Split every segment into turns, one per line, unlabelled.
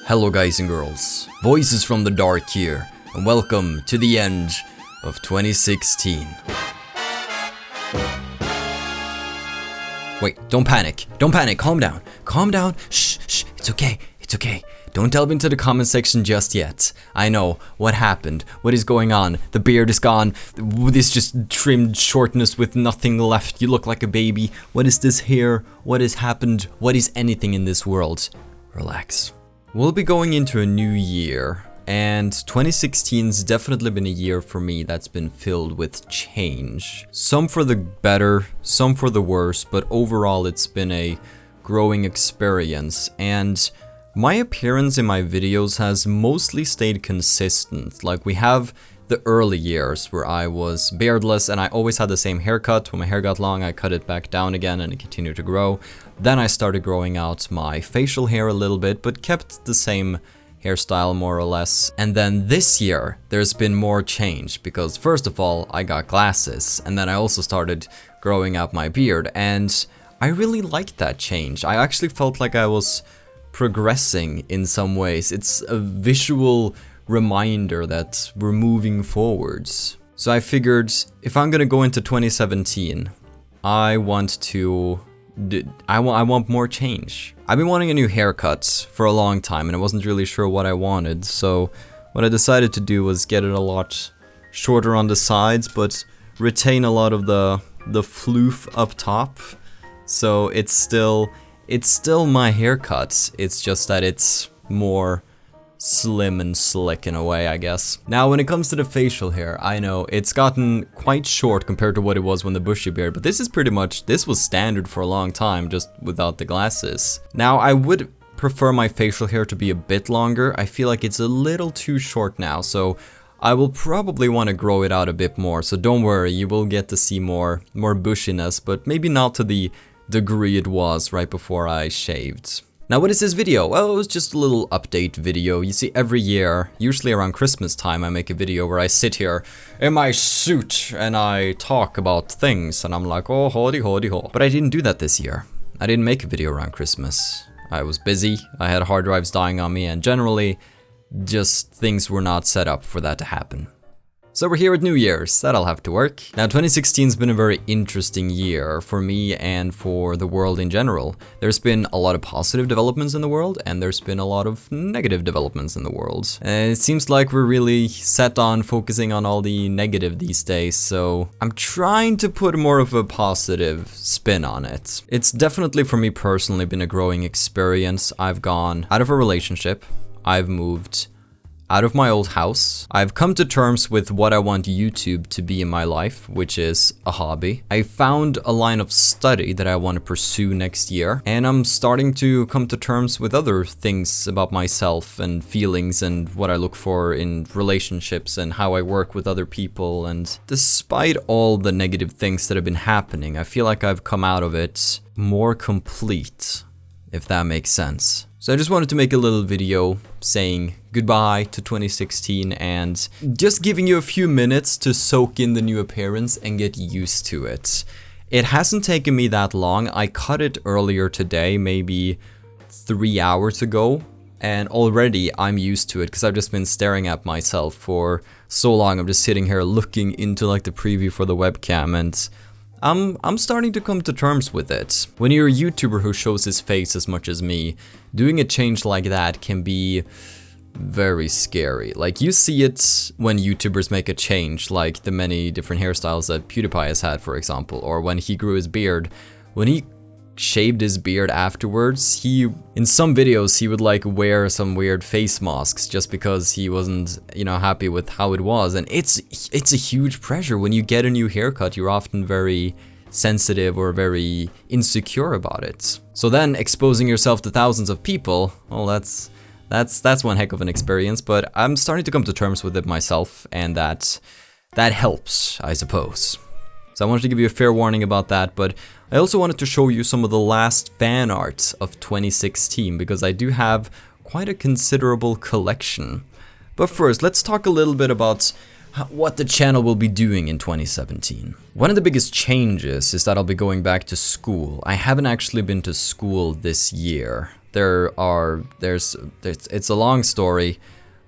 Hello guys and girls, Voices from the Dark here, and welcome to the end of 2016. Wait, don't panic, calm down, shh, it's okay, don't delve into the comment section just yet. I know, what happened, what is going on, the beard is gone, this just trimmed shortness with nothing left, you look like a baby, what is this hair, what has happened, what is anything in this world? Relax. We'll be going into a new year, and 2016's definitely been a year for me that's been filled with change. Some for the better, some for the worse, but overall it's been a growing experience, and my appearance in my videos has mostly stayed consistent. Like, we have the early years where I was beardless and I always had the same haircut. When my hair got long, I cut it back down again and it continued to grow. Then I started growing out my facial hair a little bit, but kept the same hairstyle more or less. And then this year, there's been more change because first of all, I got glasses, and then I also started growing out my beard, and I really liked that change. I actually felt like I was progressing in some ways. It's a visual reminder that we're moving forwards. So I figured if I'm gonna go into 2017, I want more change. I've been wanting a new haircut for a long time and I wasn't really sure what I wanted, so what I decided to do was get it a lot shorter on the sides but retain a lot of the floof up top. So it's still my haircut, it's just that it's more slim and slick in a way, I guess. Now, when it comes to the facial hair, I know it's gotten quite short compared to what it was when the bushy beard, but this was standard for a long time, just without the glasses. Now, I would prefer my facial hair to be a bit longer. I feel like it's a little too short now, so I will probably want to grow it out a bit more, so don't worry, you will get to see more bushiness, but maybe not to the degree it was right before I shaved. Now, what is this video? Well, it was just a little update video. You see, every year, usually around Christmas time, I make a video where I sit here in my suit and I talk about things, and I'm like, oh, hoity ho. But I didn't do that this year. I didn't make a video around Christmas. I was busy, I had hard drives dying on me, and generally, just things were not set up for that to happen. So we're here at New Year's, that'll have to work. Now, 2016's been a very interesting year for me and for the world in general. There's been a lot of positive developments in the world, and there's been a lot of negative developments in the world. And it seems like we're really set on focusing on all the negative these days, so I'm trying to put more of a positive spin on it. It's definitely, for me personally, been a growing experience. I've gone out of a relationship, I've moved out of my old house. I've come to terms with what I want YouTube to be in my life, which is a hobby. I found a line of study that I want to pursue next year, and I'm starting to come to terms with other things about myself and feelings and what I look for in relationships and how I work with other people. And despite all the negative things that have been happening, I feel like I've come out of it more complete, if that makes sense. So I just wanted to make a little video saying goodbye to 2016 and just giving you a few minutes to soak in the new appearance and get used to it. It hasn't taken me that long. I cut it earlier today, maybe 3 hours ago, and already I'm used to it because I've just been staring at myself for so long. I'm just sitting here looking into like the preview for the webcam, and I'm starting to come to terms with it. When you're a YouTuber who shows his face as much as me, doing a change like that can be very scary. Like, you see it when YouTubers make a change, like the many different hairstyles that PewDiePie has had, for example, or when he grew his beard. When he shaved his beard afterwards, in some videos he would like wear some weird face masks just because he wasn't, happy with how it was. And it's a huge pressure. When you get a new haircut, you're often very sensitive or very insecure about it. So then exposing yourself to thousands of people, well, that's one heck of an experience, but I'm starting to come to terms with it myself, and that helps, I suppose. So I wanted to give you a fair warning about that, but I also wanted to show you some of the last fan art of 2016, because I do have quite a considerable collection. But first, let's talk a little bit about what the channel will be doing in 2017. One of the biggest changes is that I'll be going back to school. I haven't actually been to school this year. It's a long story.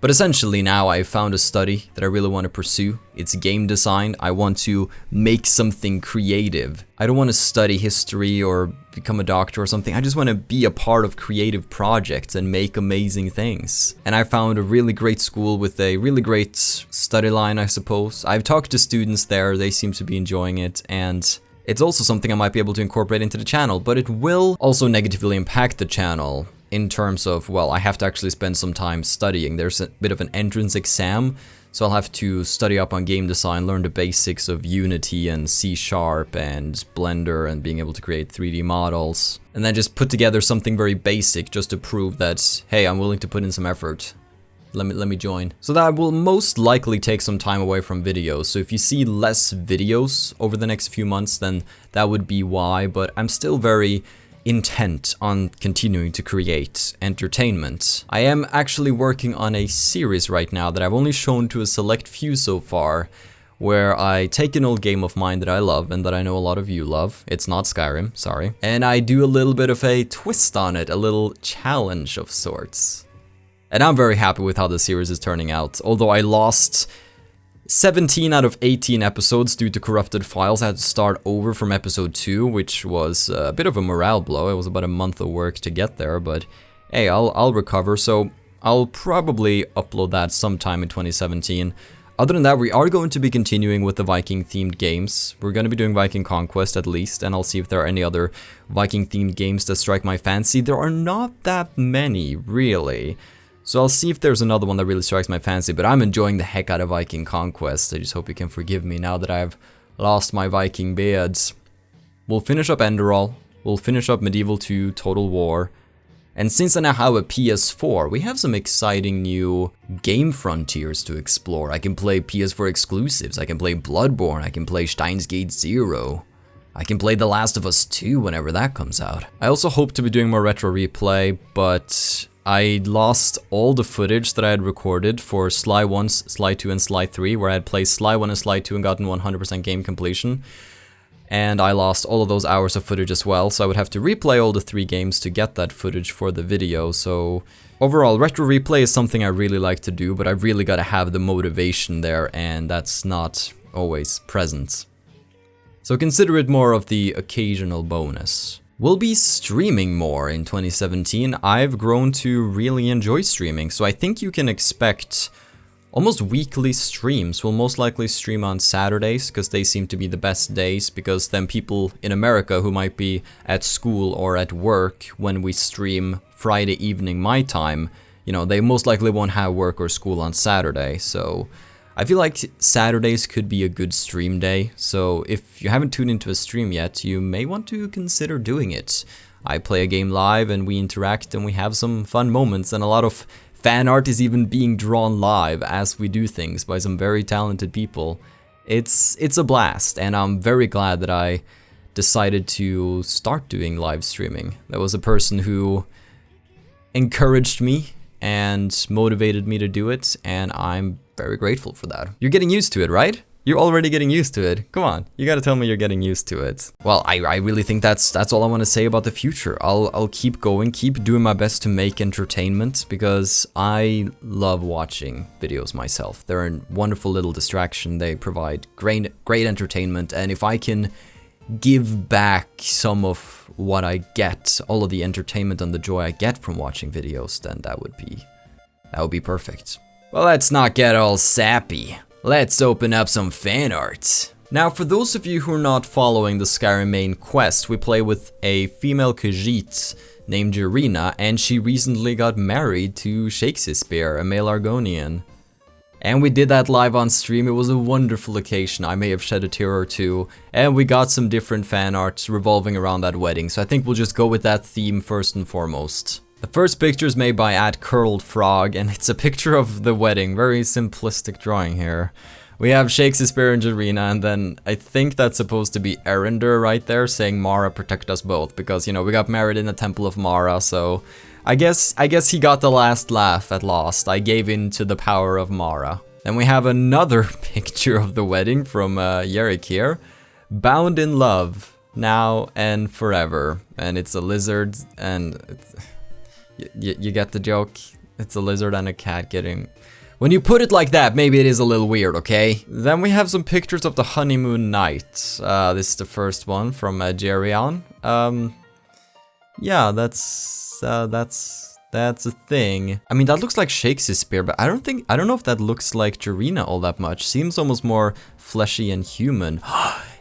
But essentially now I found a study that I really want to pursue. It's game design. I want to make something creative. I don't want to study history or become a doctor or something. I just want to be a part of creative projects and make amazing things. And I found a really great school with a really great study line, I suppose. I've talked to students there. They seem to be enjoying it, and it's also something I might be able to incorporate into the channel, but it will also negatively impact the channel. In terms of, well, I have to actually spend some time studying. There's a bit of an entrance exam, so I'll have to study up on game design, learn the basics of Unity and C# and Blender and being able to create 3D models, and then just put together something very basic just to prove that, hey, I'm willing to put in some effort. Let me join. So that will most likely take some time away from videos. So if you see less videos over the next few months, then that would be why, but I'm still very intent on continuing to create entertainment. I am actually working on a series right now that I've only shown to a select few so far, where I take an old game of mine that I love and that I know a lot of you love. It's not Skyrim, sorry. And I do a little bit of a twist on it, a little challenge of sorts. And I'm very happy with how the series is turning out. Although I lost 17 out of 18 episodes due to corrupted files. I had to start over from episode 2, which was a bit of a morale blow. It was about a month of work to get there, but hey, I'll recover. So I'll probably upload that sometime in 2017. Other than that, we are going to be continuing with the Viking-themed games. We're going to be doing Viking Conquest at least, and I'll see if there are any other Viking-themed games that strike my fancy. There are not that many, really. So I'll see if there's another one that really strikes my fancy, but I'm enjoying the heck out of Viking Conquest. I just hope you can forgive me now that I've lost my Viking beards. We'll finish up Enderall, we'll finish up Medieval 2 Total War, and since I now have a PS4, we have some exciting new game frontiers to explore. I can play PS4 exclusives, I can play Bloodborne, I can play Steins Gate Zero. I can play The Last of Us 2 whenever that comes out. I also hope to be doing more retro replay, but I lost all the footage that I had recorded for Sly 1, Sly 2, and Sly 3, where I had played Sly 1 and Sly 2 and gotten 100% game completion. And I lost all of those hours of footage as well, so I would have to replay all the 3 games to get that footage for the video. So overall, retro replay is something I really like to do, but I've really got to have the motivation there, and that's not always present. So consider it more of the occasional bonus. We'll be streaming more in 2017. I've grown to really enjoy streaming, so I think you can expect almost weekly streams. We'll most likely stream on Saturdays, because they seem to be the best days, because then people in America who might be at school or at work when we stream Friday evening my time, you know, they most likely won't have work or school on Saturday, so I feel like Saturdays could be a good stream day, so if you haven't tuned into a stream yet, you may want to consider doing it. I play a game live and we interact and we have some fun moments, and a lot of fan art is even being drawn live as we do things by some very talented people. It's a blast, and I'm very glad that I decided to start doing live streaming. There was a person who encouraged me and motivated me to do it, and I'm very grateful for that. You're getting used to it, right? You're already getting used to it. Come on, you gotta tell me you're getting used to it. Well, I really think that's all I want to say about the future. I'll keep going, keep doing my best to make entertainment, because I love watching videos myself. They're a wonderful little distraction. They provide great entertainment, and if I can give back some of what I get, all of the entertainment and the joy I get from watching videos, then that would be perfect. Well, let's not get all sappy. Let's open up some fan art. Now, for those of you who are not following the Skyrim main quest, we play with a female Khajiit named Irina, and she recently got married to Shakespeare, a male Argonian. And we did that live on stream. It was a wonderful occasion. I may have shed a tear or two, and we got some different fan art revolving around that wedding, so I think we'll just go with that theme first and foremost. The first picture is made by @CurledFrog, and it's a picture of the wedding. Very simplistic drawing here. We have Shakespeare and Jarina, and then I think that's supposed to be Erender right there, saying Mara protect us both, because, you know, we got married in the Temple of Mara, so I guess he got the last laugh at Lost. I gave in to the power of Mara. Then we have another picture of the wedding from Yerrick here. Bound in love, now and forever. And it's a lizard, and You get the joke? It's a lizard and a cat getting... When you put it like that, maybe it is a little weird, okay? Then we have some pictures of the honeymoon night. This is the first one from Jerion. Yeah, that's a thing. I mean, that looks like Shakespeare, but I don't know if that looks like Jarina all that much. Seems almost more fleshy and human.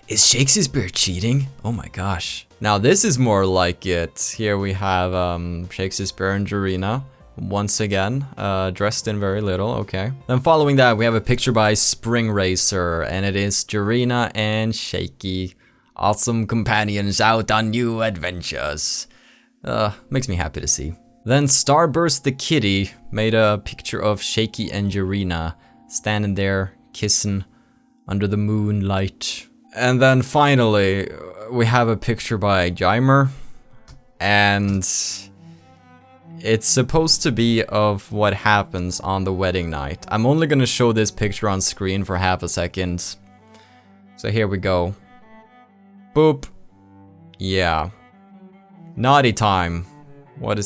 Is Shakespeare cheating? Oh my gosh. Now this is more like it. Here we have Shakespeare and Jarina. Once again, dressed in very little, okay. Then following that, we have a picture by Spring Racer, and it is Jarina and Shaky. Awesome companions out on new adventures. Makes me happy to see. Then Starburst the Kitty made a picture of Shaky and Jarina standing there, kissing under the moonlight. And then finally, we have a picture by Jaimer, and it's supposed to be of what happens on the wedding night. I'm only gonna show this picture on screen for half a second. So here we go. Boop. Yeah. Naughty time. What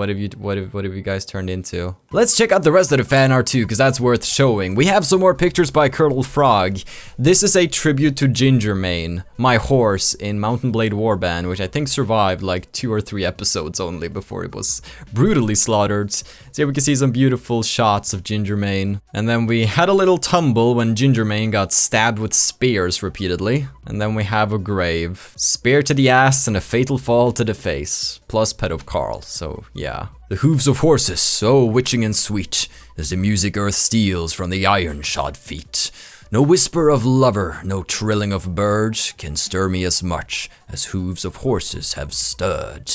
have you guys turned into? Let's check out the rest of the fan art too, because that's worth showing. We have some more pictures by Curdle Frog. This is a tribute to Gingermane, my horse in Mountain Blade Warband, which I think survived like 2 or 3 episodes only before it was brutally slaughtered. So here we can see some beautiful shots of Gingermane. And then we had a little tumble when Gingermane got stabbed with spears repeatedly. And then we have a grave. Spear to the ass and a fatal fall to the face. Plus pet of Carl, so yeah. The hooves of horses, so witching and sweet, as the music earth steals from the iron-shod feet. No whisper of lover, no trilling of bird, can stir me as much as hooves of horses have stirred.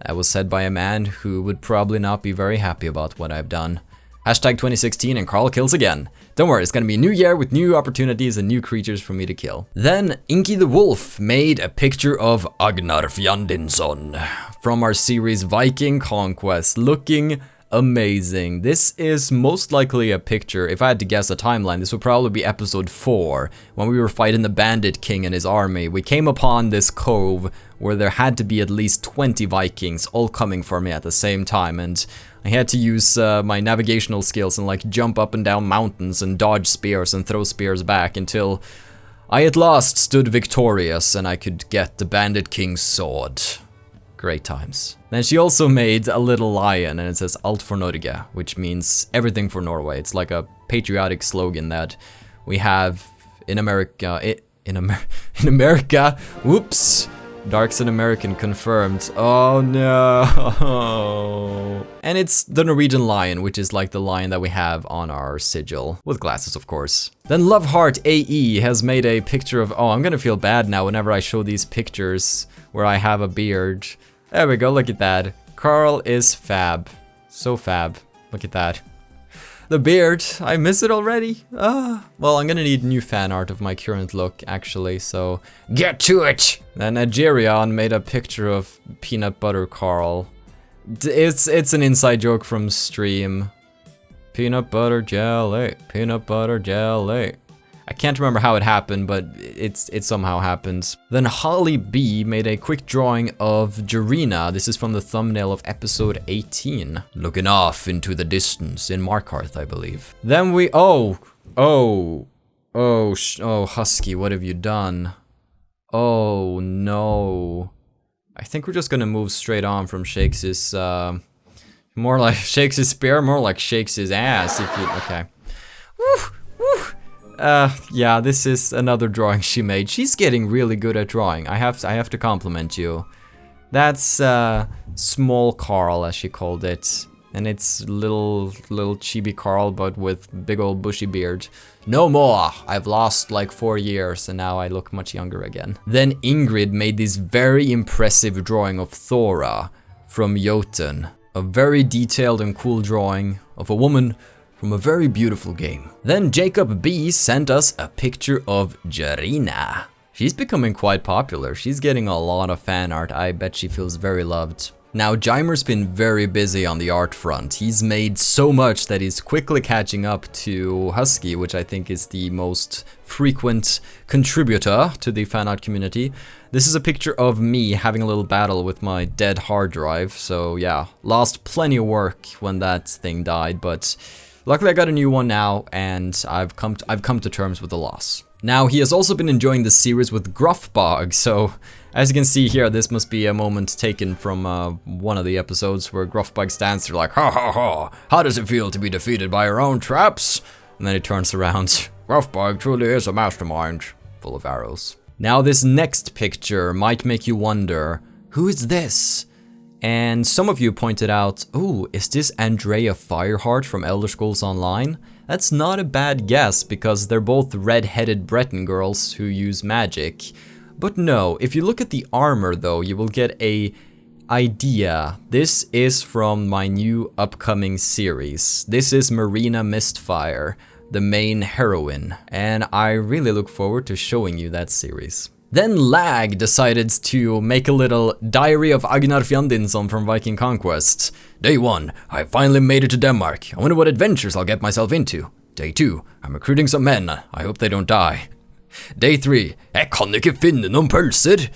That was said by a man who would probably not be very happy about what I've done. Hashtag 2016 and Carl kills again. Don't worry, it's gonna be a new year with new opportunities and new creatures for me to kill. Then, Inky the Wolf made a picture of Agnar Fjandinson from our series Viking Conquest, looking amazing. This is most likely a picture, if I had to guess a timeline, this would probably be episode 4, when we were fighting the Bandit King and his army. We came upon this cove where there had to be at least 20 Vikings all coming for me at the same time, and I had to use my navigational skills and like jump up and down mountains and dodge spears and throw spears back until I at last stood victorious and I could get the Bandit King's sword. Great times. Then she also made a little lion and it says Alt for Norge, which means everything for Norway. It's like a patriotic slogan that we have in America. In America. Whoops. Dark's an American confirmed. Oh no. And it's the Norwegian lion, which is like the lion that we have on our sigil. With glasses, of course. Then Loveheart AE has made a picture of... Oh, I'm gonna feel bad now whenever I show these pictures where I have a beard. There we go, look at that. Carl is fab. So fab. Look at that. The beard, I miss it already. Well, I'm gonna need new fan art of my current look, actually, so get to it! Then Nigerian made a picture of Peanut Butter Carl. It's an inside joke from stream. Peanut butter jelly, peanut butter jelly. I can't remember how it happened, but it somehow happened. Then Holly B made a quick drawing of Jarina. This is from the thumbnail of episode 18. Looking off into the distance in Markarth, I believe. Then we... Oh, Husky, what have you done? Oh, no. I think we're just gonna move straight on from Shakes' more like Shakes' spear, more like Shakes' ass, if you... Okay. Woo, woo. Yeah, this is another drawing she made. She's getting really good at drawing. I have to compliment you. That's small Carl, as she called it, and it's little chibi Carl, but with big old bushy beard. No more. I've lost like 4 years, and now I look much younger again. Then Ingrid made this very impressive drawing of Thora from Jotun. A very detailed and cool drawing of a woman from a very beautiful game. Then Jacob B sent us a picture of Jarina. She's becoming quite popular. She's getting a lot of fan art. I bet she feels very loved. Now, Jaimer's been very busy on the art front. He's made so much that he's quickly catching up to Husky, which I think is the most frequent contributor to the fan art community. This is a picture of me having a little battle with my dead hard drive, so yeah, lost plenty of work when that thing died, but luckily I got a new one now, and I've come to terms with the loss. Now, he has also been enjoying the series with Gruffbog, so as you can see here, this must be a moment taken from one of the episodes where Gruffbog stands there like, ha ha ha, how does it feel to be defeated by your own traps? And then he turns around, Gruffbog truly is a mastermind, full of arrows. Now, this next picture might make you wonder, who is this? And some of you pointed out, ooh, is this Andrea Fireheart from Elder Scrolls Online? That's not a bad guess, because they're both red-headed Breton girls who use magic. But no, if you look at the armor though, you will get a idea. This is from my new upcoming series. This is Marina Mistfire, the main heroine, and I really look forward to showing you that series. Then Lag decided to make a little Diary of Agnar Fjandinsson from Viking Conquest. Day 1, I finally made it to Denmark. I wonder what adventures I'll get myself into. Day 2, I'm recruiting some men. I hope they don't die. Day 3, jeg kan ikke finne noen pølser.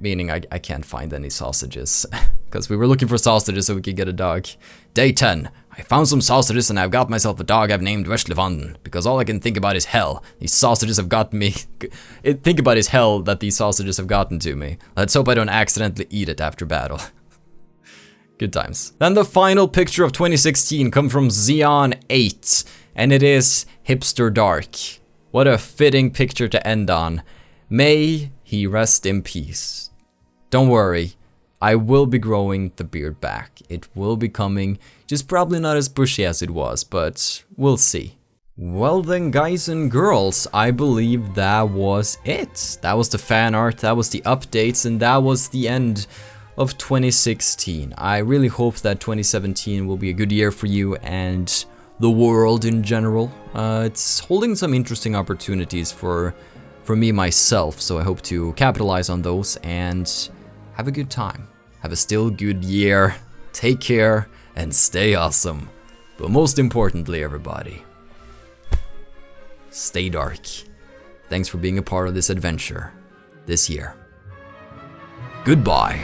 Meaning I can't find any sausages. Because we were looking for sausages so we could get a dog. Day 10, I found some sausages and I've got myself a dog I've named Veslevanden. Because all I can think about is hell. These sausages have gotten me. Think about is hell that these sausages have gotten to me. Let's hope I don't accidentally eat it after battle. Good times. Then the final picture of 2016 comes from Xeon8. And it is Hipster Dark. What a fitting picture to end on. May he rest in peace. Don't worry, I will be growing the beard back. It will be coming, just probably not as bushy as it was, but we'll see. Well then, guys and girls, I believe that was it. That was the fan art, that was the updates, and that was the end of 2016. I really hope that 2017 will be a good year for you and the world in general. It's holding some interesting opportunities for me myself, so I hope to capitalize on those and have a good time. Have a still good year, take care, and stay awesome. But most importantly, everybody, stay dark. Thanks for being a part of this adventure this year. Goodbye.